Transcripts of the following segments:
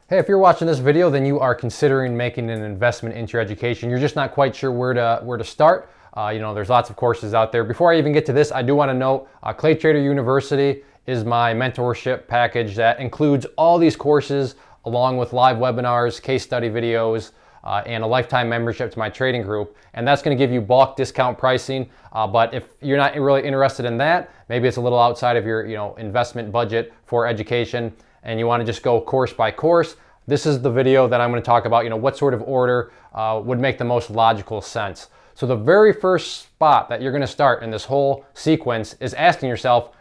Hey, if you're watching this video, then you are considering making an investment into your education. You're just not quite sure where to start. There's lots of courses out there. Before I even get to this, I do want to note Clay Trader University is my mentorship package that includes all these courses along with live webinars, case study videos, and a lifetime membership to my trading group. And that's going to give you bulk discount pricing. But if you're not really interested in that, maybe it's a little outside of your investment budget for education, and you want to just go course by course, this is the video that I'm going to talk about, what sort of order would make the most logical sense. So the very first spot that you're going to start in this whole sequence is asking yourself,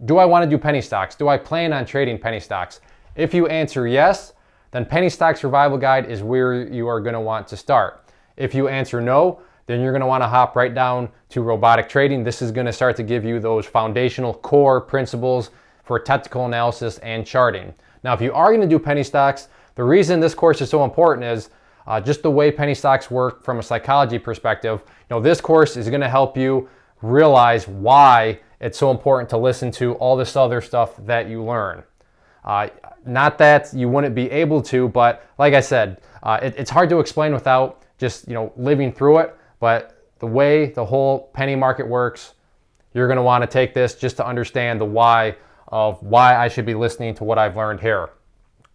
do I want to do penny stocks? Do I plan on trading penny stocks? If you answer yes, then Penny Stock Survival Guide is where you are going to want to start. If you answer no, then you're going to want to hop right down to robotic trading. This is going to start to give you those foundational core principles for technical analysis and charting. Now, if you are going to do penny stocks, the reason this course is so important is just the way penny stocks work from a psychology perspective. This course is going to help you realize why it's so important to listen to all this other stuff that you learn. Not that you wouldn't be able to, but like I said, it's hard to explain without just living through it. But the way the whole penny market works, you're going to want to take this just to understand the why of why I should be listening to what I've learned here.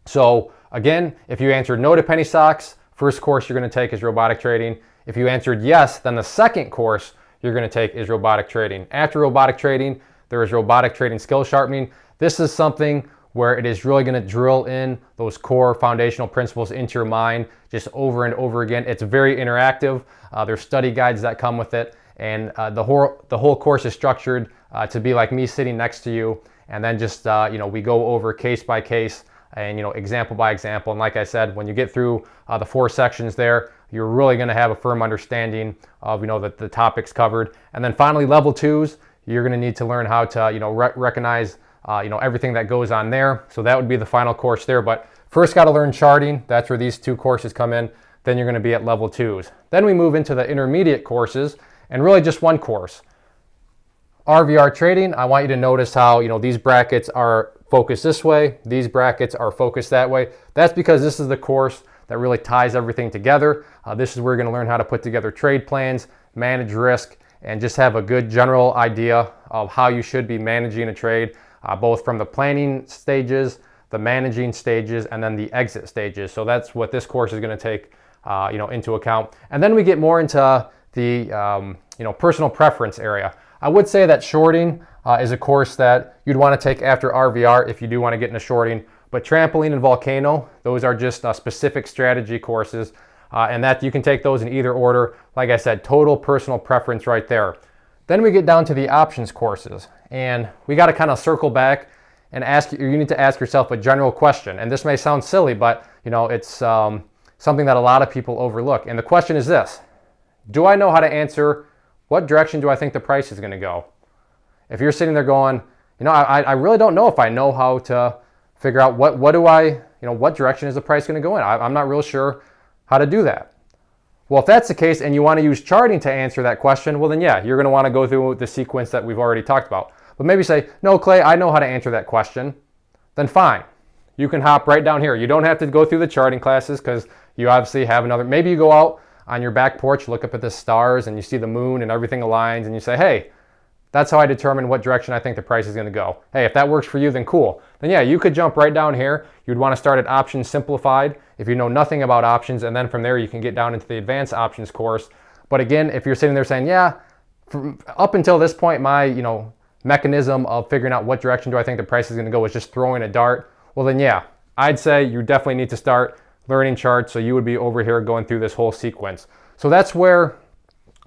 So again, if you answered no to penny stocks, first course you're going to take is robotic trading. If you answered yes, then the second course you're going to take is robotic trading. After robotic trading, there is robotic trading skill sharpening. This is something where it is really going to drill in those core foundational principles into your mind just over and over again. It's very interactive. There's study guides that come with it, and the whole course is structured to be like me sitting next to you, and then just we go over case by case and example by example. And like I said, when you get through the 4 sections there, you're really going to have a firm understanding of the topics covered. And then finally, level 2s, you're going to need to learn how to recognize everything that goes on there. So that would be the final course there. But first got to learn charting. That's where these 2 courses come in. Then you're going to be at level 2s. Then we move into the intermediate courses, and really just one course. RVR trading, I want you to notice how these brackets are focused this way, these brackets are focused that way. That's because this is the course that really ties everything together. This is where you're going to learn how to put together trade plans, manage risk, and just have a good general idea of how you should be managing a trade, both from the planning stages, the managing stages, and then the exit stages. So that's what this course is going to take into account. And then we get more into the personal preference area. I would say that shorting is a course that you'd want to take after RVR if you do want to get into shorting. But Trampoline and Volcano, those are just specific strategy courses, and that you can take those in either order. Like I said, total personal preference right there. Then we get down to the options courses, and we got to kind of circle back and you need to ask yourself a general question. And this may sound silly, but it's something that a lot of people overlook. And the question is this: do I know how to answer what direction do I think the price is going to go? If you're sitting there going, I really don't know if I know how to figure out what direction is the price going to go in. I'm not real sure how to do that. Well, if that's the case and you want to use charting to answer that question, well then yeah, you're going to want to go through the sequence that we've already talked about. But maybe say, no, Clay, I know how to answer that question. Then fine. You can hop right down here. You don't have to go through the charting classes because you obviously have maybe you go out on your back porch, look up at the stars, and you see the moon and everything aligns, and you say, hey, that's how I determine what direction I think the price is going to go. Hey, if that works for you, then cool. Then yeah, you could jump right down here. You'd want to start at options simplified if you know nothing about options, and then from there you can get down into the advanced options course. But again, if you're sitting there saying, yeah, up until this point, my mechanism of figuring out what direction do I think the price is going to go is just throwing a dart, well then yeah, I'd say you definitely need to start learning charts, so you would be over here going through this whole sequence. So that's where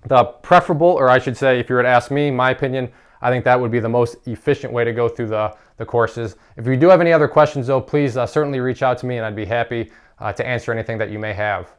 the preferable, or I should say, if you were to ask me, my opinion, I think that would be the most efficient way to go through the courses. If you do have any other questions though, please certainly reach out to me and I'd be happy to answer anything that you may have.